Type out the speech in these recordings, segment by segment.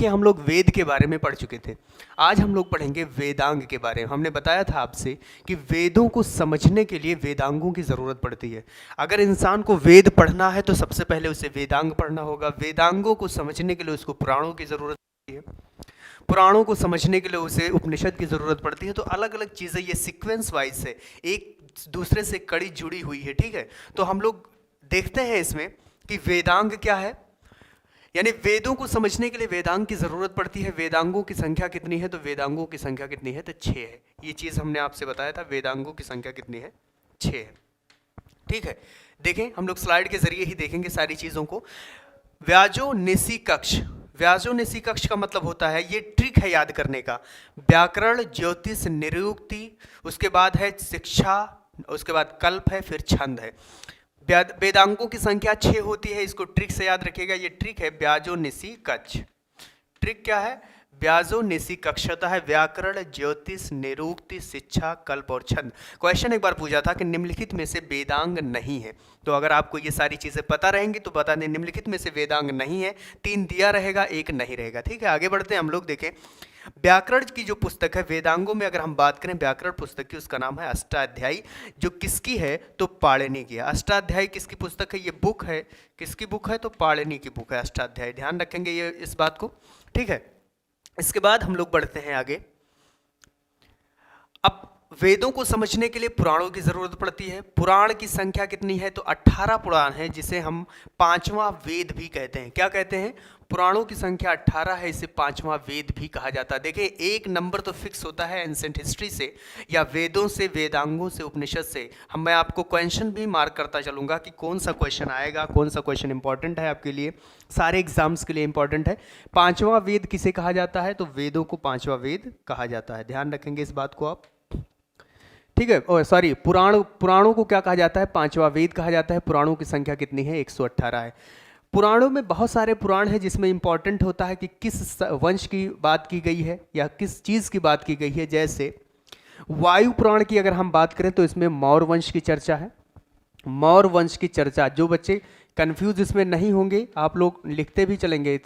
देखिए हम लोग वेद के बारे में पढ़ चुके थे। आज हम लोग पढ़ेंगे वेदांग के बारे में। हमने बताया था आपसे कि वेदों को समझने के लिए वेदांगों की ज़रूरत पड़ती है। अगर इंसान को वेद पढ़ना है तो सबसे पहले उसे वेदांग पढ़ना होगा। वेदांगों को समझने के लिए उसको पुराणों की ज़रूरत पड़ती है। पुराणों को समझने के लिए उसे उपनिषद की ज़रूरत पड़ती है। तो अलग अलग चीज़ें ये सीक्वेंस वाइज है, एक दूसरे से कड़ी जुड़ी हुई है। ठीक है, तो हम लोग देखते हैं इसमें कि वेदांग क्या है। यानी वेदों को समझने के लिए वेदांग की जरूरत पड़ती है। वेदांगों की संख्या कितनी है? तो वेदांगों की संख्या कितनी है? तो 6 है। ये चीज हमने आपसे बताया था, वेदांगों की संख्या कितनी है? 6 है। ठीक है, देखें हम लोग स्लाइड के जरिए ही देखेंगे सारी चीजों को। व्याजो निसी कक्ष, व्याजो निसी कक्ष का मतलब होता है, ये ट्रिक है याद करने का। व्याकरण, ज्योतिष, निरुक्ति, उसके बाद है शिक्षा, उसके बाद कल्प है, फिर छंद है। वेदांगों की संख्या 6 होती है। इसको ट्रिक से याद रखिएगा। ये ट्रिक है ब्याजो निसी कक्ष। ट्रिक क्या है? ब्याजो निसी कक्षता है व्याकरण, ज्योतिष, निरुक्ति, शिक्षा, कल्प और छंद। क्वेश्चन एक बार पूछा था कि निम्नलिखित में से वेदांग नहीं है। तो अगर आपको ये सारी चीजें पता रहेंगी तो बता दें निम्नलिखित में से वेदांग नहीं है। 3 दिया रहेगा, 1 नहीं रहेगा। ठीक है, आगे बढ़ते हैं हम लोग। देखें व्याकरण की जो पुस्तक है वेदांगों में, अगर हम बात करें व्याकरण पुस्तक की, उसका नाम है अष्टाध्यायी। जो किसकी है? तो पाणिनि की है। अष्टाध्यायी किसकी पुस्तक है? ये बुक है। किसकी बुक है? तो पाणिनि की बुक है अष्टाध्यायी। ध्यान रखेंगे ये इस बात को। ठीक है, इसके बाद हम लोग बढ़ते हैं आगे। अब वेदों को समझने के लिए पुराणों की जरूरत पड़ती है। पुराण की संख्या कितनी है? तो 18 पुराण है, जिसे हम 5वां वेद भी कहते हैं। क्या कहते हैं? पुराणों की संख्या 18 है, इसे 5वां वेद भी कहा जाता है। देखिए एक नंबर तो फिक्स होता है एंसेंट हिस्ट्री से या वेदों से, वेदांगों से, उपनिषद से। मैं आपको क्वेश्चन भी मार्क करता चलूंगा कि कौन सा क्वेश्चन आएगा, कौन सा क्वेश्चन इंपॉर्टेंट है आपके लिए। सारे एग्जाम्स के लिए इंपॉर्टेंट है। 5वां वेद किसे कहा जाता है? तो वेदों को 5वां वेद कहा जाता है। ध्यान रखेंगे इस बात को आप। ठीक है, सॉरी, पुराणों को क्या कहा जाता है? 5वां वेद कहा जाता है। पुराणों की संख्या कितनी है? 118 है। पुराणों में बहुत सारे पुराण हैं जिसमें इंपॉर्टेंट होता है कि किस वंश की बात की गई है या किस चीज़ की बात की गई है। जैसे वायु पुराण की अगर हम बात करें तो इसमें मौर्य वंश की चर्चा है। मौर्य वंश की चर्चा, जो बच्चे कंफ्यूज इसमें नहीं होंगे, आप लोग लिखते भी चलेंगे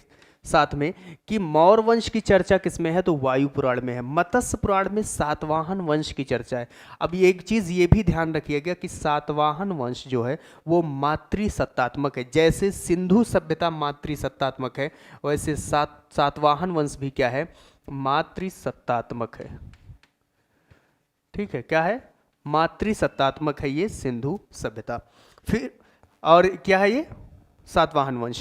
साथ में कि मौर्य वंश की चर्चा किसमें है? तो वायु पुराण में है। मत्स्य पुराण में सातवाहन वंश की चर्चा है। अब ये एक चीज ये भी ध्यान रखिएगा कि सातवाहन वंश जो है वो मातृसत्तात्मक है। जैसे सिंधु सभ्यता मातृसत्तात्मक है, वैसे सातवाहन वंश भी क्या है? मातृसत्तात्मक है। ठीक है, क्या है? मातृसत्तात्मक है ये सिंधु सभ्यता। फिर और क्या है ये? सातवाहन वंश।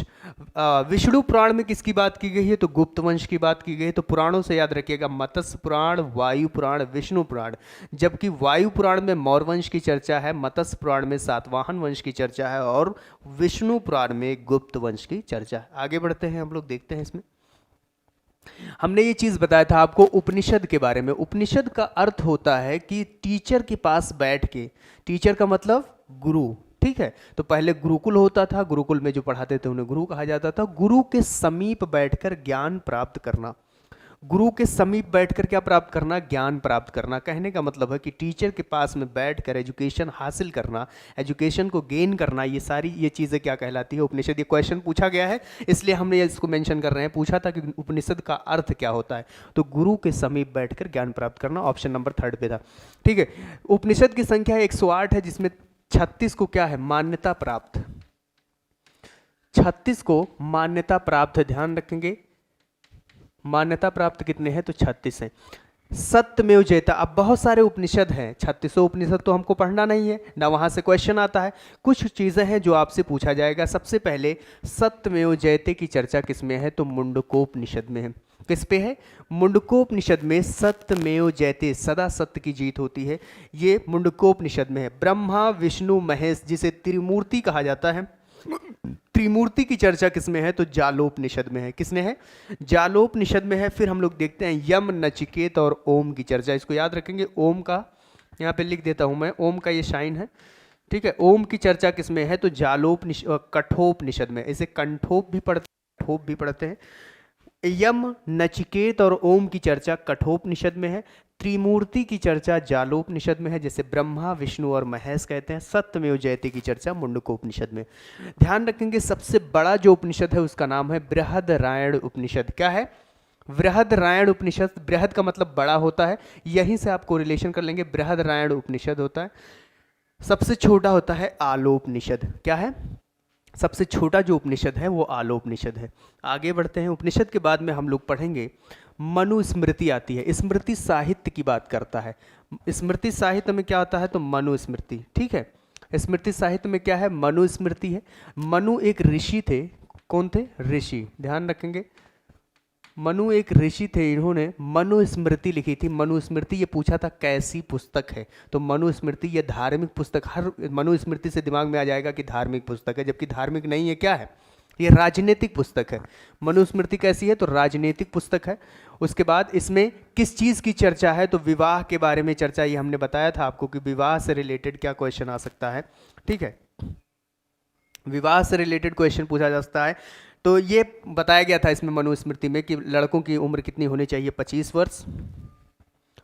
विष्णु पुराण में किसकी बात की गई है? तो गुप्त वंश की बात की गई है। तो पुराणों से याद रखिएगा मत्स्य पुराण, वायु पुराण, विष्णु पुराण। जबकि वायु पुराण में मौर्य वंश की चर्चा है, मत्स्य पुराण में सातवाहन वंश की चर्चा है और विष्णु पुराण में गुप्त वंश की चर्चा है। आगे बढ़ते हैं हम लोग, देखते हैं इसमें। हमने ये चीज बताया था आपको उपनिषद के बारे में। उपनिषद का अर्थ होता है कि टीचर के पास बैठ के, टीचर का मतलब गुरु। ठीक है, तो पहले गुरुकुल होता था, गुरुकुल में जो पढ़ाते थे उन्हें गुरु कहा जाता था। गुरु के समीप बैठकर ज्ञान प्राप्त करना। गुरु के समीप बैठकर क्या प्राप्त करना? ज्ञान प्राप्त करना। कहने का मतलब है कि टीचर के पास में बैठकर एजुकेशन हासिल करना, एजुकेशन को गेन करना, ये सारी ये चीज़ें क्या कहलाती है? उपनिषद। ये क्वेश्चन पूछा गया है इसलिए हमने इसको मेंशन कर रहे हैं। पूछा था कि उपनिषद का अर्थ क्या होता है? तो गुरु के समीप बैठकर ज्ञान प्राप्त करना। ऑप्शन नंबर 3 पे था। ठीक है, उपनिषद की संख्या 108 है, जिसमें 36 को क्या है? मान्यता प्राप्त। 36 को मान्यता प्राप्त है। ध्यान रखेंगे मान्यता प्राप्त कितने हैं? तो 36 हैं। सत्यमेव जयते। अब बहुत सारे उपनिषद हैं, 36 उपनिषद तो हमको पढ़ना नहीं है ना, वहां से क्वेश्चन आता है। कुछ चीजें हैं जो आपसे पूछा जाएगा। सबसे पहले सत्यमेव जयते की चर्चा किसमें है? तो मुंडकोपनिषद में है। किस पे है? मुंडकोपनिषद में सत्यमेव जयते, सदा सत्य की जीत होती है, ये मुंडकोपनिषद में है। ब्रह्मा विष्णु महेश, जिसे त्रिमूर्ति कहा जाता है, त्रिमूर्ति की चर्चा किसमें है? तो जालोपनिषद में है। किसने है? जालोपनिषद में है। फिर हम लोग देखते हैं यम, नचिकेत और ओम की चर्चा। इसको याद रखेंगे, ओम का यहाँ पे लिख देता हूं मैं, ओम का ये शाइन है। ठीक है, ओम की चर्चा किसमें है? तो जालोपनिषद, कठोपनिषद में। इसे कंठोप भी पढ़ते हैं, कठोप भी पढ़ते हैं। यम, नचिकेत और ओम की चर्चा कठोपनिषद में है। त्रिमूर्ति की चर्चा जालोपनिषद में है, जैसे ब्रह्मा विष्णु और महेश कहते हैं। सत्यमेव जयते की चर्चा मुंडकोपनिषद में। ध्यान रखेंगे सबसे बड़ा जो उपनिषद है उसका नाम है बृहदरायण उपनिषद। क्या है? बृहदरायण उपनिषद, बृहद का मतलब बड़ा होता है, यहीं से आप कोरिलेशन कर लेंगे, बृहदरायण उपनिषद होता है। सबसे छोटा होता है आलोपनिषद। क्या है? सबसे छोटा जो उपनिषद है वो आलोपनिषद है। आगे बढ़ते हैं, उपनिषद के बाद में हम लोग पढ़ेंगे मनुस्मृति आती है। स्मृति साहित्य की बात करता है। स्मृति साहित्य में क्या होता है? तो मनुस्मृति, ठीक है। स्मृति साहित्य में क्या है? मनुस्मृति है। मनु एक ऋषि थे। कौन थे? ऋषि, ध्यान रखेंगे। मनु एक ऋषि थे, इन्होंने मनुस्मृति लिखी थी। मनुस्मृति ये पूछा था कैसी पुस्तक है, तो मनुस्मृति ये धार्मिक पुस्तक, हर मनुस्मृति से दिमाग में आ जाएगा कि धार्मिक पुस्तक है, जबकि धार्मिक नहीं है। क्या है? ये राजनीतिक पुस्तक है। मनुस्मृति कैसी है? तो राजनीतिक पुस्तक है। उसके बाद इसमें किस चीज़ की चर्चा है? तो विवाह के बारे में चर्चा। ये हमने बताया था आपको कि विवाह से रिलेटेड क्या क्वेश्चन आ सकता है, ठीक है। विवाह से रिलेटेड क्वेश्चन पूछा जा सकता है। तो ये बताया गया था इसमें मनुस्मृति में कि लड़कों की उम्र कितनी होनी चाहिए? 25 वर्ष,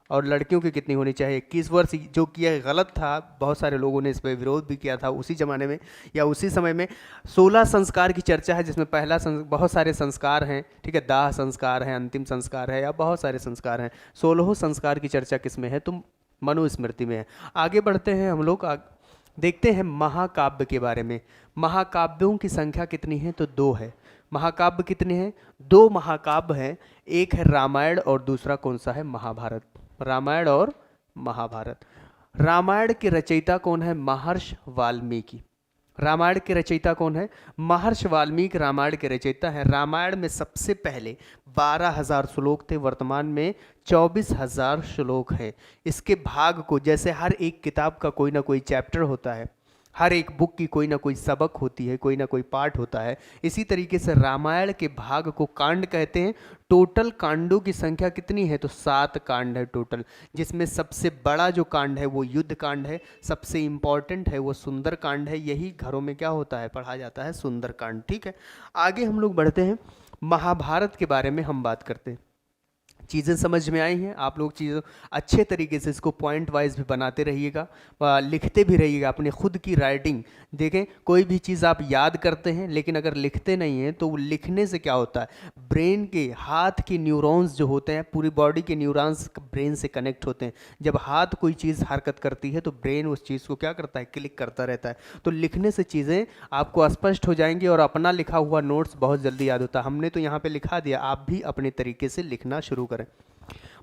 और लड़कियों की कितनी होनी चाहिए? 21 वर्ष, जो कि यह गलत था। बहुत सारे लोगों ने इस पर विरोध भी किया था उसी ज़माने में या उसी समय में। 16 संस्कार की चर्चा है, जिसमें पहला बहुत सारे संस्कार हैं, ठीक है। दाह संस्कार है, अंतिम संस्कार है, या बहुत सारे संस्कार हैं। 16 संस्कार की चर्चा किस में है? तो मनुस्मृति में है। आगे बढ़ते हैं हम लोग, देखते हैं महाकाव्य के बारे में। महाकाव्यों की संख्या कितनी है? तो 2 है। महाकाव्य कितने हैं? 2 महाकाव्य हैं। एक है रामायण और दूसरा कौन सा है? महाभारत। रामायण और महाभारत। रामायण के रचयिता कौन है? महर्षि वाल्मीकि। रामायण के रचयिता कौन है? महर्षि वाल्मीकि रामायण के रचयिता है। रामायण में सबसे पहले 12,000 श्लोक थे, वर्तमान में 24,000 श्लोक हैं। इसके भाग को, जैसे हर एक किताब का कोई ना कोई चैप्टर होता है, हर एक बुक की कोई ना कोई सबक होती है, कोई ना कोई पार्ट होता है, इसी तरीके से रामायण के भाग को कांड कहते हैं। टोटल कांडों की संख्या कितनी है? तो 7 कांड है टोटल, जिसमें सबसे बड़ा जो कांड है वो युद्ध कांड है, सबसे इंपॉर्टेंट है वो सुंदर कांड है। यही घरों में क्या होता है? पढ़ा जाता है सुंदर कांड, ठीक है। आगे हम लोग बढ़ते हैं, महाभारत के बारे में हम बात करते हैं। चीज़ें समझ में आई हैं? आप लोग चीज़ों अच्छे तरीके से इसको पॉइंट वाइज भी बनाते रहिएगा, लिखते भी रहिएगा अपने खुद की राइटिंग। देखें, कोई भी चीज़ आप याद करते हैं लेकिन अगर लिखते नहीं हैं तो लिखने से क्या होता है? ब्रेन के हाथ के न्यूरॉन्स जो होते हैं, पूरी बॉडी के न्यूरॉन्स ब्रेन से कनेक्ट होते हैं। जब हाथ कोई चीज़ हरकत करती है तो ब्रेन उस चीज़ को क्या करता है? क्लिक करता रहता है। तो लिखने से चीज़ें आपको स्पष्ट हो जाएंगी और अपना लिखा हुआ नोट्स बहुत जल्दी याद होता है। हमने तो यहाँ पे लिखा दिया, आप भी अपने तरीके से लिखना शुरू करें।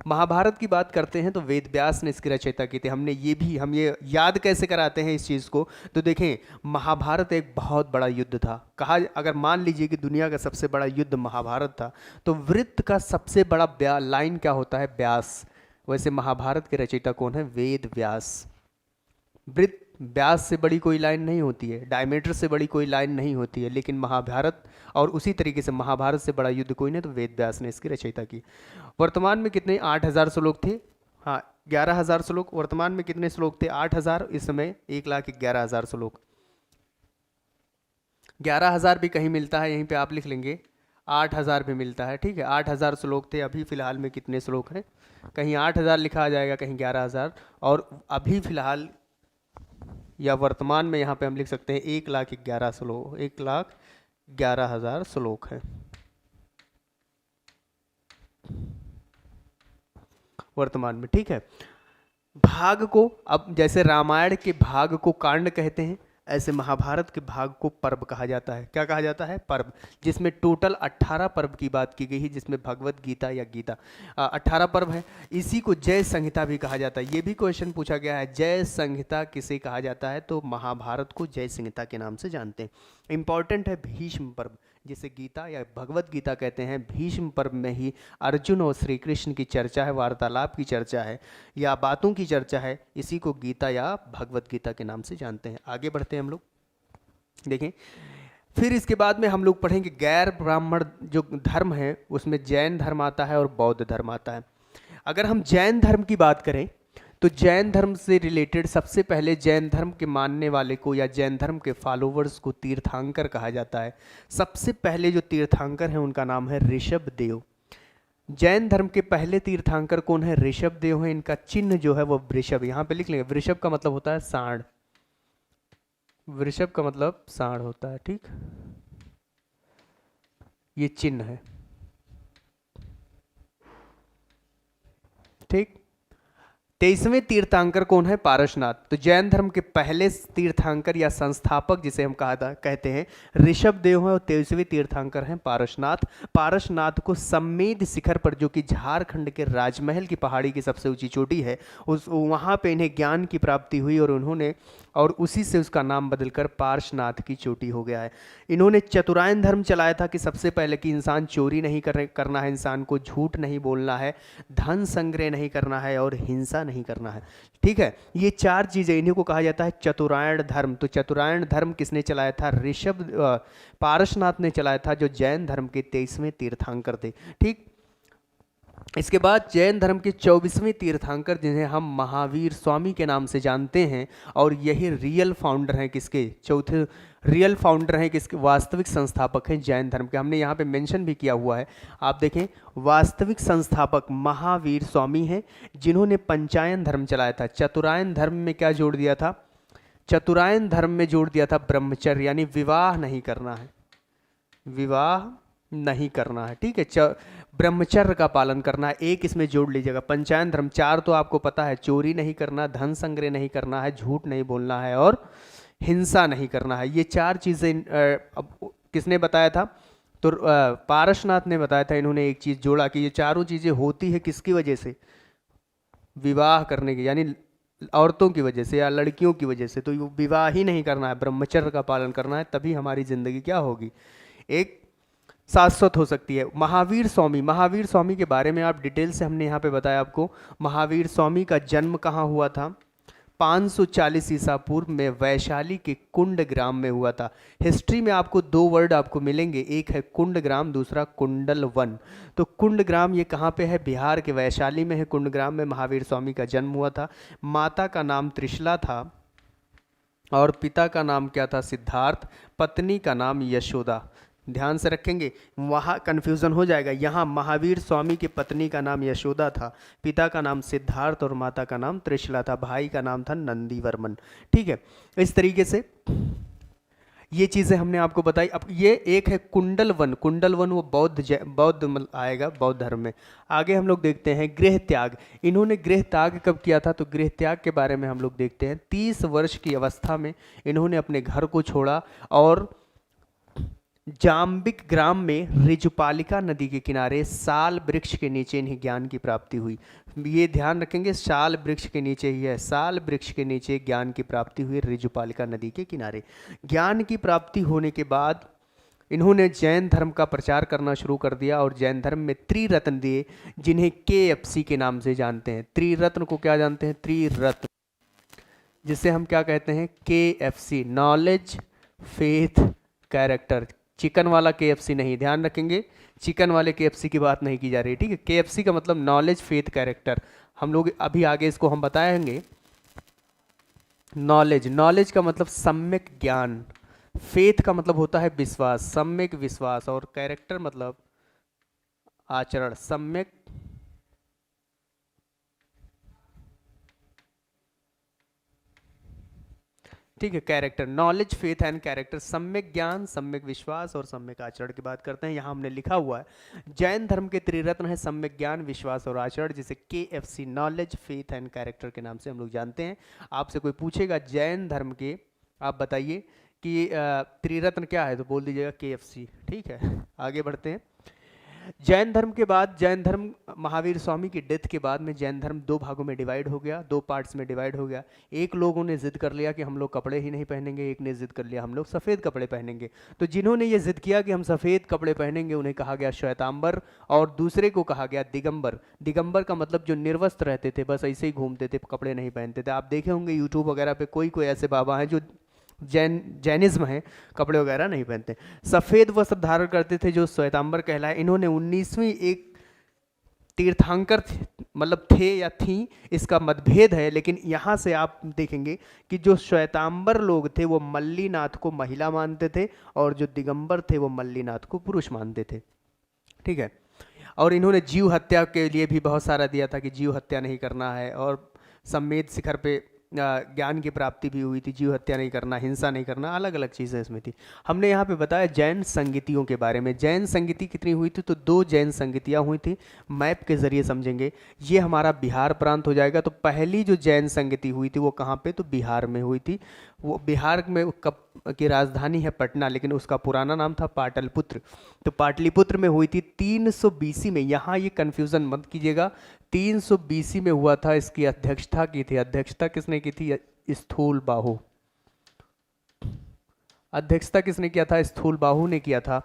महाभारत की बात करते हैं तो वेद व्यास ने इसकी रचयिता की थी। हम ये याद कैसे कराते हैं इस चीज़ को? तो देखें, महाभारत एक बहुत बड़ा युद्ध था। कहा, अगर मान लीजिए कि दुनिया का सबसे बड़ा युद्ध महाभारत था, तो वृत्त का सबसे बड़ा लाइन क्या होता है? व्यास। वैसे महाभारत के रचयिता कौन है? वेद व्यास। वृत्त व्यास से बड़ी कोई लाइन नहीं होती है, डायमीटर से बड़ी कोई लाइन नहीं होती है, लेकिन महाभारत, और उसी तरीके से महाभारत से बड़ा युद्ध कोई नहीं, तो वेद व्यास ने इसकी रचयिता की। वर्तमान में कितने? 8,000 श्लोक थे। हाँ, 11,000 श्लोक। वर्तमान में कितने श्लोक थे? 8,000। इस समय 1,11,000 श्लोक। 11,000 भी कहीं मिलता है, यहीं पे आप लिख लेंगे। 8,000 भी मिलता है, ठीक है। 8,000 श्लोक थे। अभी फिलहाल में कितने श्लोक हैं? कहीं 8,000 लिखा आ जाएगा, कहीं 11,000। और अभी फिलहाल या वर्तमान में यहाँ पे हम लिख सकते हैं 1,11,000 श्लोक, 1,11,000 श्लोक है वर्तमान में, ठीक है। भाग को, अब जैसे रामायण के भाग को कांड कहते हैं, ऐसे महाभारत के भाग को पर्व कहा जाता है। क्या कहा जाता है? पर्व। जिसमें टोटल 18 पर्व की बात की गई है, जिसमें भगवत गीता या गीता 18 पर्व है। इसी को जय संहिता भी कहा जाता है। ये भी क्वेश्चन पूछा गया है, जय संहिता किसे कहा जाता है? तो महाभारत को जय संहिता के नाम से जानते हैं। इंपॉर्टेंट है भीष्म पर्व, जिसे गीता या भगवत गीता कहते हैं। भीष्म पर्व में ही अर्जुन और श्री कृष्ण की चर्चा है, वार्तालाप की चर्चा है, या बातों की चर्चा है। इसी को गीता या भगवत गीता के नाम से जानते हैं। आगे बढ़ते हैं हम लोग, देखें। फिर इसके बाद में हम लोग पढ़ेंगे गैर ब्राह्मण जो धर्म है, उसमें जैन धर्म आता है और बौद्ध धर्म आता है। अगर हम जैन धर्म की बात करें तो जैन धर्म से रिलेटेड सबसे पहले जैन धर्म के मानने वाले को या जैन धर्म के फॉलोवर्स को तीर्थंकर कहा जाता है। सबसे पहले जो तीर्थंकर हैं उनका नाम है ऋषभ देव। जैन धर्म के पहले तीर्थंकर कौन है? ऋषभ देव है। इनका चिन्ह जो है वो वृषभ, यहाँ पे लिख लेंगे। वृषभ का मतलब होता है सांड। वृषभ का मतलब सांड होता है, ठीक। ये चिन्ह है। ठीक। 23वें तीर्थंकर कौन है? पारसनाथ। तो जैन धर्म के पहले तीर्थंकर या संस्थापक जिसे हम कहते हैं ऋषभ देव हैं, और 23वें तीर्थंकर हैं पारसनाथ। पारसनाथ को सम्मेद शिखर पर, जो कि झारखंड के राजमहल की पहाड़ी की सबसे ऊंची चोटी है, उस वहाँ पे इन्हें ज्ञान की प्राप्ति हुई और उसी से उसका नाम बदलकर पार्श्वनाथ की चोटी हो गया है। इन्होंने चतुरायन धर्म चलाया था कि सबसे पहले कि इंसान चोरी नहीं करना है, इंसान को झूठ नहीं बोलना है, धन संग्रह नहीं करना है और हिंसा नहीं करना है। ठीक है, ये 4 चीजें, इन्हीं को कहा जाता है चतुरायन धर्म। तो चतुरायन धर्म किसने चलाया था? पारसनाथ ने चलाया था, जो जैन धर्म के 23वें तीर्थंकर थे। ठीक। इसके बाद जैन धर्म के 24वें तीर्थंकर जिन्हें हम महावीर स्वामी के नाम से जानते हैं, और यही रियल फाउंडर हैं किसके? चौथे रियल फाउंडर हैं किसके? वास्तविक संस्थापक हैं जैन धर्म के। हमने यहाँ पे मेंशन भी किया हुआ है, आप देखें, वास्तविक संस्थापक महावीर स्वामी हैं, जिन्होंने पंचायन धर्म चलाया था। चतुरायन धर्म में क्या जोड़ दिया था? चतुरायन धर्म में जोड़ दिया था ब्रह्मचर्य, यानी विवाह नहीं करना है, विवाह नहीं करना है। ठीक है, ब्रह्मचर्य का पालन करना है, एक इसमें जोड़ लीजिएगा। पंचायन धर्म 4 तो आपको पता है, चोरी नहीं करना, धन संग्रह नहीं करना है, झूठ नहीं बोलना है और हिंसा नहीं करना है। ये 4 चीज़ें किसने बताया था? तो पारसनाथ ने बताया था। इन्होंने एक चीज़ जोड़ा कि ये चारों चीज़ें होती है किसकी वजह से? विवाह करने की, यानी औरतों की वजह से या लड़कियों की वजह से। तो विवाह ही नहीं करना है, ब्रह्मचर्य का पालन करना है, तभी हमारी ज़िंदगी क्या होगी? एक शाश्वत हो सकती है। महावीर स्वामी के बारे में आप डिटेल से हमने यहाँ पे बताया आपको। महावीर स्वामी का जन्म कहाँ हुआ था? 540 ईसा पूर्व में वैशाली के कुंड ग्राम में हुआ था। हिस्ट्री में आपको 2 वर्ड आपको मिलेंगे, एक है कुंड ग्राम, दूसरा कुंडल वन। तो कुंड ग्राम ये कहाँ पे है? बिहार के वैशाली में है। कुंड ग्राम में महावीर स्वामी का जन्म हुआ था। माता का नाम त्रिशला था और पिता का नाम क्या था? सिद्धार्थ। पत्नी का नाम यशोदा। ध्यान से रखेंगे, वहाँ कन्फ्यूज़न हो जाएगा। यहाँ महावीर स्वामी की पत्नी का नाम यशोदा था, पिता का नाम सिद्धार्थ और माता का नाम त्रिशला था, भाई का नाम था नंदीवर्मन। ठीक है, इस तरीके से ये चीज़ें हमने आपको बताई। अब ये एक है कुंडल वन वो बौद्ध आएगा, बौद्ध धर्म में। आगे हम लोग देखते हैं गृह त्याग। इन्होंने गृह त्याग कब किया था? तो गृह त्याग के बारे में हम लोग देखते हैं। 30 वर्ष की अवस्था में इन्होंने अपने घर को छोड़ा और जाम्बिक ग्राम में ऋजुपालिका नदी के किनारे साल वृक्ष के नीचे इन्हें ज्ञान की प्राप्ति हुई। ये ध्यान रखेंगे, साल वृक्ष के नीचे ही है, साल वृक्ष के नीचे ज्ञान की प्राप्ति हुई ऋजुपालिका नदी के किनारे। ज्ञान की प्राप्ति होने के बाद इन्होंने जैन धर्म का प्रचार करना शुरू कर दिया और जैन धर्म में त्रिरत्न दिए, जिन्हें KFC के नाम से जानते हैं। त्रिरत्न को क्या जानते हैं? त्रिरत्न, जिसे हम क्या कहते हैं? KFC, knowledge, faith, character. Chicken वाला KFC नहीं, ध्यान रखेंगे, चिकन वाले KFC की बात नहीं की जा रही। ठीक है, KFC का मतलब नॉलेज, फेथ, कैरेक्टर। हम लोग अभी आगे इसको हम बताएंगे। नॉलेज का मतलब सम्यक ज्ञान, फेथ का मतलब होता है विश्वास, सम्यक विश्वास, और कैरेक्टर मतलब आचरण, सम्यक ठीक है, character, knowledge, faith and character, सम्यक ज्ञान, सम्यक विश्वास और सम्यक आचरण की बात करते हैं। यहाँ हमने लिखा हुआ है जैन धर्म के त्रिरत्न है सम्यक ज्ञान, विश्वास और आचरण, जिसे KFC, knowledge, faith and character के नाम से हम लोग जानते हैं। आपसे कोई पूछेगा जैन धर्म के, आप बताइए कि त्रिरत्न क्या है, तो बोल दीजिएगा KFC। ठीक है, आगे बढ़ते हैं। जैन धर्म के बाद, जैन धर्म महावीर स्वामी की डेथ के बाद में जैन धर्म 2 भागों में डिवाइड हो गया, 2 पार्ट्स में डिवाइड हो गया। एक लोगों ने जिद कर लिया कि हम लोग कपड़े ही नहीं पहनेंगे, एक ने जिद कर लिया हम लोग सफ़ेद कपड़े पहनेंगे। तो जिन्होंने ये जिद किया कि हम सफ़ेद कपड़े पहनेंगे उन्हें कहा गया श्वेतांबर, और दूसरे को कहा गया दिगंबर। दिगंबर का मतलब जो निर्वस्त्र रहते थे, बस ऐसे ही घूमते थे, कपड़े नहीं पहनते थे। आप देखे होंगे यूट्यूब वगैरह पे कोई ऐसे बाबा हैं जो जैनिज्म है, कपड़े वगैरह नहीं पहनते, सफ़ेद वस्त्र धारण करते थे, जो श्वेतांबर कहलाए। इन्होंने 19वीं एक तीर्थंकर मतलब थे या थी, इसका मतभेद है, लेकिन यहाँ से आप देखेंगे कि जो श्वेतांबर लोग थे वो मल्लीनाथ को महिला मानते थे और जो दिगंबर थे वो मल्लीनाथ को पुरुष मानते थे। ठीक है, और इन्होंने जीव हत्या के लिए भी बहुत सारा दिया था कि जीव हत्या नहीं करना है, और सम्मेद शिखर पे ज्ञान की प्राप्ति भी हुई थी, जीव हत्या नहीं करना, हिंसा नहीं करना, अलग अलग चीज़ें इसमें थी। हमने यहाँ पे बताया जैन संगीतियों के बारे में। जैन संगीति कितनी हुई थी? तो 2 जैन संगीतियाँ हुई थी। मैप के जरिए समझेंगे। ये हमारा बिहार प्रांत हो जाएगा। तो पहली जो जैन संगीति हुई थी वो कहाँ पे? तो बिहार में हुई थी। वो बिहार में कब की राजधानी है पटना, लेकिन उसका पुराना नाम था पाटलिपुत्र। तो पाटलिपुत्र में हुई थी 300 बीसी में। यहाँ ये कन्फ्यूज़न मत कीजिएगा, 300 बीसी में हुआ था। इसकी अध्यक्षता की थी, अध्यक्षता किसने की थी? स्थूल बाहु। अध्यक्षता किसने किया था? स्थूल बाहु ने किया था।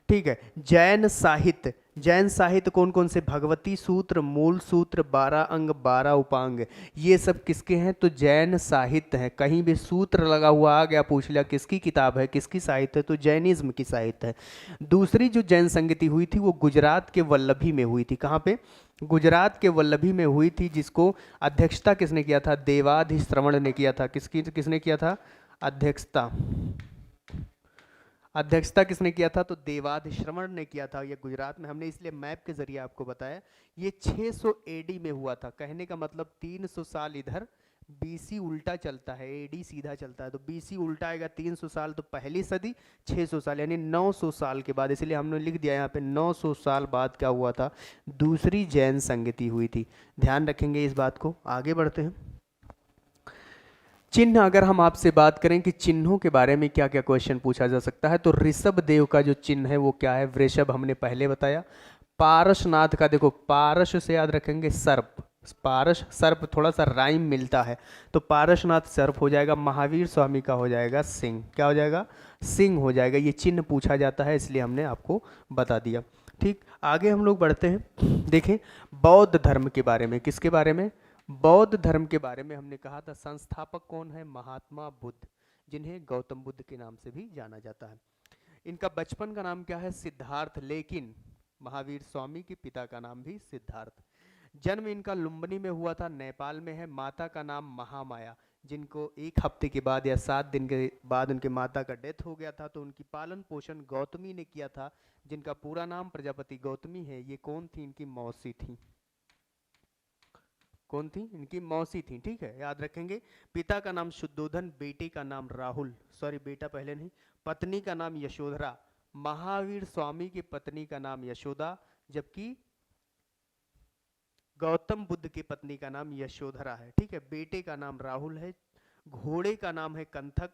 ठीक है। जैन साहित्य, जैन साहित्य कौन कौन से? भगवती सूत्र, मूल सूत्र, 12 अंग, 12 उपांग, ये सब किसके हैं? तो जैन साहित्य हैं। कहीं भी सूत्र लगा हुआ आ गया, पूछ लिया किसकी किताब है, किसकी साहित्य है, तो जैनिज्म की साहित्य है। दूसरी जो जैन संगति हुई थी वो गुजरात के वल्लभी में हुई थी। कहाँ पे? गुजरात के वल्लभी में हुई थी, जिसको अध्यक्षता किसने किया था? देवाधिश्रवण ने किया था। किसने किया था अध्यक्षता? अध्यक्षता किसने किया था? तो देवाधिश्रवण ने किया था। ये गुजरात में, हमने इसलिए मैप के जरिए आपको बताया। ये 600 एडी में हुआ था। कहने का मतलब 300 साल इधर, बीसी उल्टा चलता है, एडी सीधा चलता है, तो बीसी उल्टा आएगा 300 साल, तो पहली सदी 600 साल, यानी 900 साल के बाद। इसलिए हमने लिख दिया यहाँ पे 900 साल बाद क्या हुआ था? दूसरी जैन संगति हुई थी। ध्यान रखेंगे इस बात को। आगे बढ़ते हैं। चिन्ह, अगर हम आपसे बात करें कि चिन्हों के बारे में क्या क्या क्वेश्चन पूछा जा सकता है, तो ऋषभ देव का जो चिन्ह है वो क्या है? वृषभ हमने पहले बताया। पारसनाथ का देखो, पारस से याद रखेंगे सर्प, पारस सर्प, थोड़ा सा राइम मिलता है, तो पारसनाथ सर्प हो जाएगा। महावीर स्वामी का हो जाएगा सिंह। क्या हो जाएगा? सिंह हो जाएगा। ये चिन्ह पूछा जाता है, इसलिए हमने आपको बता दिया। ठीक, आगे हम लोग बढ़ते हैं। देखें बौद्ध धर्म के बारे में। किसके बारे में? बौद्ध धर्म के बारे में हमने कहा था संस्थापक कौन है? महात्मा बुद्ध, जिन्हें गौतम बुद्ध के नाम से भी जाना जाता है। इनका बचपन का नाम क्या है? सिद्धार्थ, लेकिन महावीर स्वामी के पिता का नाम भी सिद्धार्थ। जन्म इनका लुम्बिनी में हुआ था, नेपाल में है। माता का नाम महामाया, जिनको 1 हफ्ते के बाद या 7 दिन के बाद उनके माता का डेथ हो गया था, तो उनकी पालन पोषण गौतमी ने किया था, जिनका पूरा नाम प्रजापति गौतमी है। ये कौन थी? इनकी मौसी थी। कौन थी? इनकी मौसी थी। ठीक है, याद रखेंगे। पिता का नाम शुद्धोधन, बेटे का नाम राहुल, सॉरी बेटा पहले नहीं, पत्नी का नाम यशोधरा। महावीर स्वामी की पत्नी का नाम यशोदा, जबकि गौतम बुद्ध की पत्नी का नाम यशोधरा है। ठीक है, बेटे का नाम राहुल है, घोड़े का नाम है कंथक,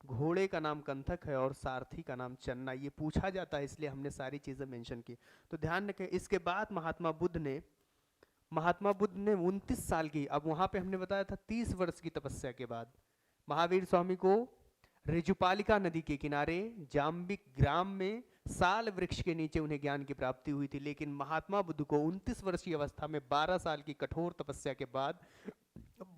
घोड़े का नाम कंथक है, और सारथी का नाम चन्ना। ये पूछा जाता है, इसलिए हमने सारी चीजें मेंशन की, तो ध्यान रखें। इसके बाद महात्मा बुद्ध ने 29 साल की, अब वहां पे हमने बताया था 30 वर्ष की तपस्या के बाद महावीर स्वामी को ऋजुपालिका नदी के किनारे जाम्बिक ग्राम में साल वृक्ष के नीचे उन्हें ज्ञान की प्राप्ति हुई थी। लेकिन महात्मा बुद्ध को 29 वर्ष की अवस्था में 12 साल की कठोर तपस्या के बाद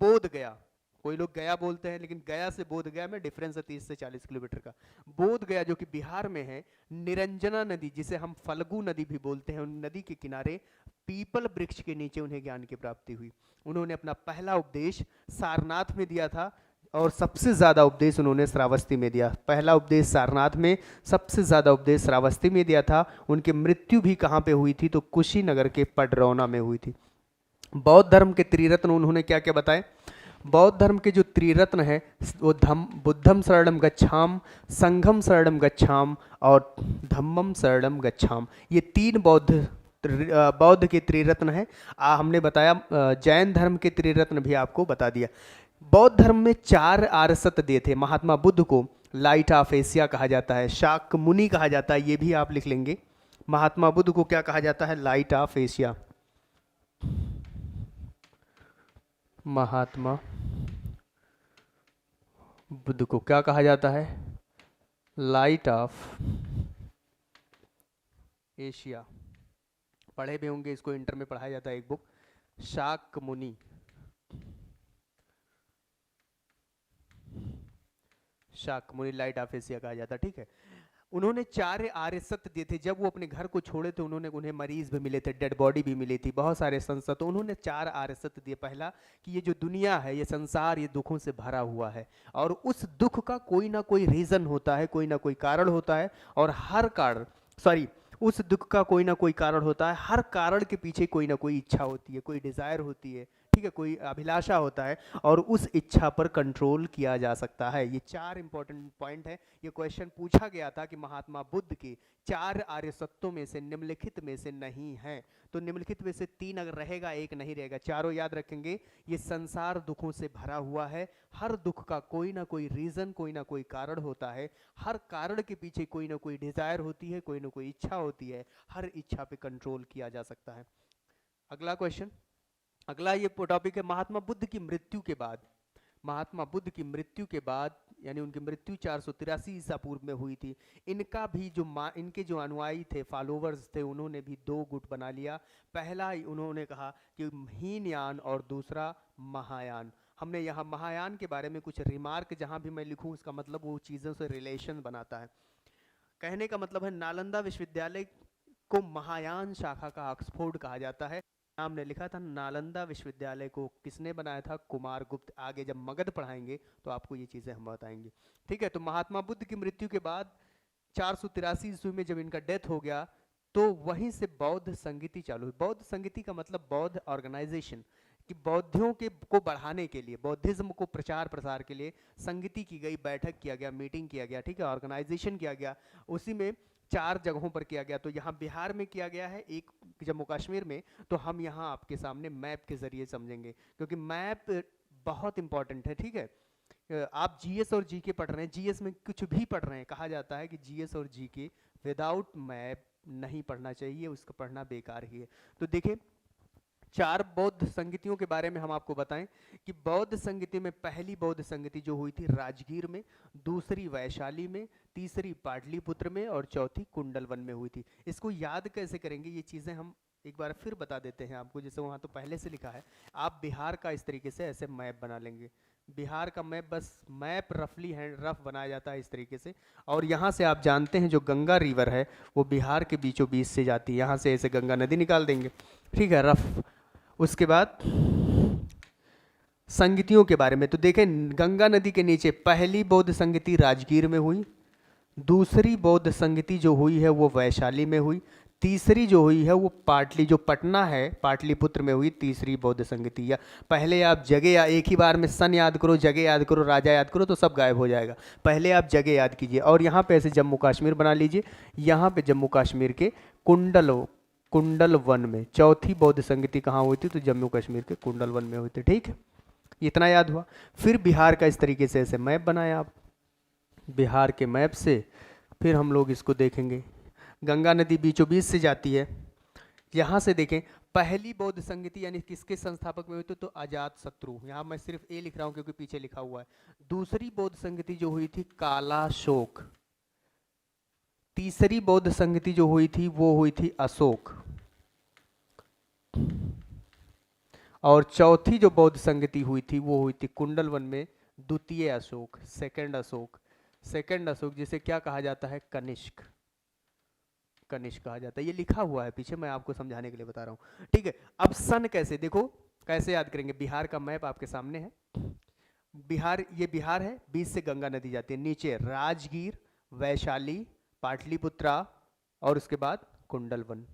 बोध गया, कोई लोग गया बोलते हैं, लेकिन गया से बोध गया में डिफरेंस है 30 से 40 किलोमीटर का। बोध गया जो कि बिहार में है, निरंजना नदी, जिसे हम फल्गु नदी भी बोलते हैं, उन नदी के किनारे पीपल वृक्ष के नीचे उन्हें ज्ञान की प्राप्ति हुई। उन्होंने अपना पहला उपदेश सारनाथ में दिया था, और सबसे ज्यादा उपदेश उन्होंने श्रावस्ती में दिया। पहला उपदेश सारनाथ में, सबसे ज्यादा उपदेश श्रावस्ती में दिया था। उनकी मृत्यु भी कहाँ पे हुई थी? तो कुशीनगर के पडरौना में हुई थी। बौद्ध धर्म के त्रिरत्न उन्होंने क्या क्या बताए? बौद्ध धर्म के जो त्रिरत्न है वो बुद्धम शरणम गच्छाम, संघम शरणम गच्छाम, और धम्मम शरणम गच्छाम। ये 3 बौद्ध के त्रिरत्न है। हमने बताया जैन धर्म के त्रिरत्न भी आपको बता दिया। बौद्ध धर्म में 4 आर्यसत दिए थे। महात्मा बुद्ध को लाइट ऑफ एशिया कहा जाता है, शाक्य मुनि कहा जाता है, ये भी आप लिख लेंगे। महात्मा बुद्ध को क्या कहा जाता है? Light of Asia. Mahatma Buddha को क्या कहा जाता है? Light of Asia. पढ़े भी होंगे, इसको इंटर में पढ़ाया जाता है एक बुक, शाक्य मुनि। शाक्य मुनि लाइट ऑफ एशिया कहा जाता है। ठीक है, उन्होंने 4 आर्य सत्य दिए थे। जब वो अपने घर को छोड़े थे, उन्हें मरीज भी मिले थे, डेड बॉडी भी मिली थी, बहुत सारे संसद, तो उन्होंने 4 आर्य सत्य दिए। पहला कि ये जो दुनिया है, ये संसार, ये दुखों से भरा हुआ है, और उस दुख का कोई ना कोई रीजन होता है, कोई ना कोई कारण होता है, और हर कारण, सॉरी, उस दुख का कोई ना कोई कारण होता है, हर कारण के पीछे कोई ना कोई इच्छा होती है, कोई डिजायर होती है, ठीक है, कोई अभिलाषा होता है और उस इच्छा पर कंट्रोल किया जा सकता है। ये 4 इंपॉर्टेंट पॉइंट है। ये क्वेश्चन पूछा गया था कि महात्मा बुद्ध के 4 आर्य सत्यों में से निम्नलिखित में से नहीं है, तो निम्नलिखित में से 3 अगर रहेगा, एक नहीं रहेगा, चारों याद रखेंगे। ये संसार दुखों से भरा हुआ है, हर दुख का कोई ना कोई रीजन, कोई ना कोई कारण होता है, हर कारण के पीछे कोई ना कोई डिजायर होती है, कोई ना कोई इच्छा होती है, हर इच्छा पे कंट्रोल किया जा सकता है। अगला क्वेश्चन, अगला ये टॉपिक है महात्मा बुद्ध की मृत्यु के बाद। महात्मा बुद्ध की मृत्यु के बाद, यानी उनकी मृत्यु 483 ईसा पूर्व में हुई थी, इनका भी जो इनके जो अनुयायी थे, फॉलोवर्स थे, उन्होंने भी 2 गुट बना लिया। पहला उन्होंने कहा कि हीनयान और दूसरा महायान। हमने यहाँ महायान के बारे में कुछ रिमार्क जहाँ भी मैं लिखूँ, उसका मतलब वो चीज़ों से रिलेशन बनाता है। कहने का मतलब है नालंदा विश्वविद्यालय को महायान शाखा का ऑक्सफोर्ड कहा जाता है। हमने लिखा था नालंदा विश्वविद्यालय को किसने बनाया था? कुमार गुप्त। आगे जब मगध पढ़ाएंगे तो आपको ये चीजें हम बताएंगे। ठीक है, तो महात्मा बुद्ध की मृत्यु के बाद 483 ईस्वी में जब इनका डेथ हो गया तो वहीं से बौद्ध संगीति चालू हुई। बौद्ध संगीति का मतलब बौद्ध ऑर्गेनाइजेशन, कि बौद्धियों के को बढ़ाने के लिए, बौद्धिज्म को प्रचार प्रसार के लिए संगीति की गई, बैठक किया गया, मीटिंग किया गया, ठीक है, ऑर्गेनाइजेशन किया गया। उसी में 4 जगहों पर किया गया। तो यहाँ बिहार में किया गया है, एक जम्मू कश्मीर में। तो हम यहाँ आपके सामने मैप के जरिए समझेंगे, क्योंकि मैप बहुत इंपॉर्टेंट है। ठीक है, आप जीएस और जीके पढ़ रहे हैं, जीएस में कुछ भी पढ़ रहे हैं, कहा जाता है कि जीएस और जीके विदाउट मैप नहीं पढ़ना चाहिए, उसको पढ़ना बेकार ही है। तो देखिए 4 बौद्ध संगतियों के बारे में हम आपको बताएं कि बौद्ध संगति में पहली बौद्ध संगति जो हुई थी राजगीर में, दूसरी वैशाली में, तीसरी पाटलिपुत्र में और चौथी कुंडलवन में हुई थी। इसको याद कैसे करेंगे, ये चीज़ें हम एक बार फिर बता देते हैं आपको। जैसे वहाँ तो पहले से लिखा है, आप बिहार का इस तरीके से ऐसे मैप बना लेंगे। बिहार का मैप, बस मैप रफली हैंड रफ बनाया जाता है इस तरीके से। और यहाँ से आप जानते हैं जो गंगा रिवर है वो बिहार के बीचों बीच से जाती है, यहाँ से ऐसे गंगा नदी निकाल देंगे। ठीक है, रफ। उसके बाद संगतियों के बारे में तो देखें, गंगा नदी के नीचे पहली बौद्ध संगति राजगीर में हुई, दूसरी बौद्ध संगति जो हुई है वो वैशाली में हुई, तीसरी जो हुई है वो जो पटना है पाटलिपुत्र में हुई तीसरी बौद्ध संगति। या पहले आप जगह, या एक ही बार में सन याद करो, जगह याद करो, राजा याद करो तो सब गायब हो जाएगा। पहले आप जगह याद कीजिए। और यहाँ पे ऐसे जम्मू कश्मीर बना लीजिए, यहाँ पे जम्मू कश्मीर के कुंडलवन में चौथी बौद्ध संगति कहाँ हुई थी? तो जम्मू कश्मीर के कुंडलवन में हुई थी। ठीक है, इतना याद हुआ। फिर बिहार का इस तरीके से ऐसे मैप बनाया आप, बिहार के मैप से फिर हम लोग इसको देखेंगे। गंगा नदी बीचों बीच से जाती है। यहाँ से देखें, पहली बौद्ध संगति यानी किसके संस्थापक में हुई थी? तो अजात शत्रु। यहाँ मैं सिर्फ ए लिख रहा हूँ क्योंकि पीछे लिखा हुआ है। दूसरी बौद्ध संगति जो हुई थी कालाशोक। तीसरी बौद्ध संगति जो हुई थी वो हुई थी अशोक। और चौथी जो बौद्ध संगति हुई थी वो हुई थी कुंडलवन में द्वितीय अशोक, सेकंड अशोक। सेकंड अशोक जिसे क्या कहा जाता है? कनिष्क। कनिष्क कहा जाता है। ये लिखा हुआ है पीछे, मैं आपको समझाने के लिए बता रहा हूँ। ठीक है, अब सन कैसे, देखो कैसे याद करेंगे। बिहार का मैप आपके सामने है। बिहार, ये बिहार है, बीच से गंगा नदी जाती है। नीचे राजगीर, वैशाली, पाटलिपुत्रा और उसके बाद कुंडलवन।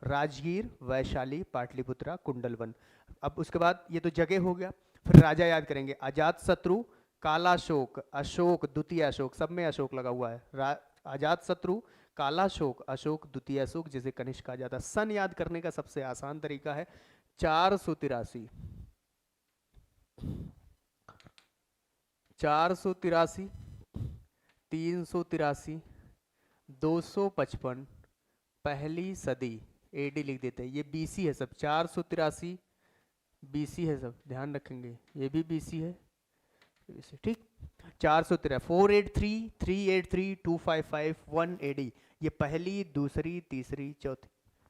राजगीर, वैशाली, पाटलिपुत्रा, कुंडलवन। अब उसके बाद ये तो जगह हो गया। फिर राजा याद करेंगे, अजात शत्रु, कालाशोक, अशोक, द्वितीय अशोक, सब में अशोक लगा हुआ है। अजात शत्रु, कालाशोक, अशोक, द्वितीय अशोक, जिसे कनिष्क कहा जाता है। सन याद करने का सबसे आसान तरीका है 483, 483, 383, 255, पहली सदी, एडी लिख देते हैं। ये बीसी है सब। 483 बीसी है सब, ध्यान रखेंगे। ये भी बीसी है, ठीक। 483, 483, 383, 255, 1 एडी, ये पहली, दूसरी, तीसरी, चौथी।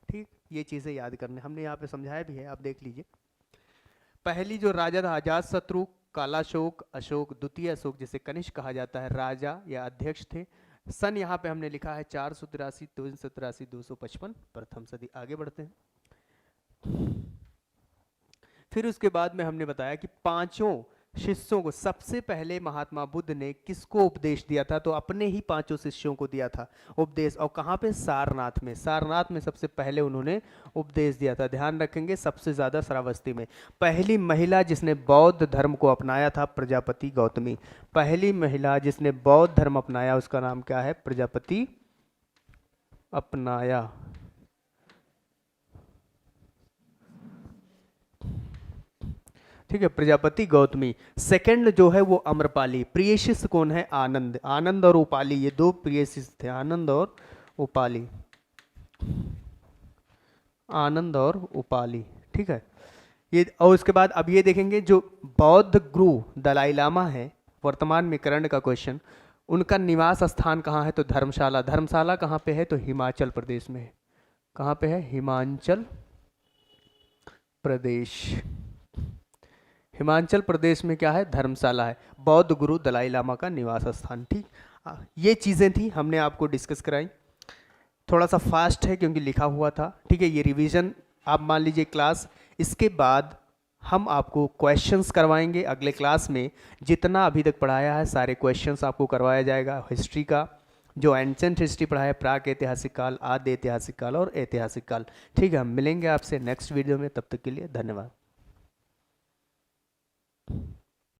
ठीक, ये चीजें याद करने हमने यहाँ पे समझाया भी है, आप देख लीजिए। पहली जो राजा था अजात शत्रु, कालाशोक, अशोक, द्वितीय अशोक जिसे कनिष्क कहा जाता है, राजा या अध्यक्ष थे। सन यहाँ पे हमने लिखा है 483, 383, 255, प्रथम सदी। आगे बढ़ते हैं। फिर उसके बाद में हमने बताया कि पांचों शिष्यों को सबसे पहले महात्मा बुद्ध ने किसको उपदेश दिया था? तो अपने ही 5 शिष्यों को दिया था उपदेश। और कहाँ पे? सारनाथ में। सारनाथ में सबसे पहले उन्होंने उपदेश दिया था। ध्यान रखेंगे, सबसे ज्यादा श्रावस्ती में। पहली महिला जिसने बौद्ध धर्म को अपनाया था, प्रजापति गौतमी। पहली महिला जिसने बौद्ध धर्म अपनाया उसका नाम क्या है? प्रजापति अपनाया। ठीक है, प्रजापति गौतमी। सेकंड जो है वो अम्रपाली। प्रिय शिष्य कौन है? आनंद। आनंद और उपाली, ये 2 प्रिय शिष्य थे, आनंद और उपाली। आनंद और उपाली, ठीक है। ये, और उसके बाद अब ये देखेंगे जो बौद्ध गुरु दलाई लामा है, वर्तमान में करंट का क्वेश्चन, उनका निवास स्थान कहाँ है? तो धर्मशाला। धर्मशाला कहाँ पे है? तो हिमाचल प्रदेश में है। कहाँ पे है? हिमाचल प्रदेश। हिमाचल प्रदेश में क्या है? धर्मशाला है, बौद्ध गुरु दलाई लामा का निवास स्थान। ठीक, ये चीज़ें थी, हमने आपको डिस्कस कराई। थोड़ा सा फास्ट है क्योंकि लिखा हुआ था, ठीक है। ये रिवीजन आप मान लीजिए क्लास, इसके बाद हम आपको क्वेश्चंस करवाएंगे अगले क्लास में। जितना अभी तक पढ़ाया है सारे क्वेश्चंस आपको करवाया जाएगा। हिस्ट्री का जो एंशेंट हिस्ट्री पढ़ाया, प्राक ऐतिहासिक काल, आद्य ऐतिहासिक काल और ऐतिहासिक काल। ठीक है, हम मिलेंगे आपसे नेक्स्ट वीडियो में, तब तक के लिए धन्यवाद।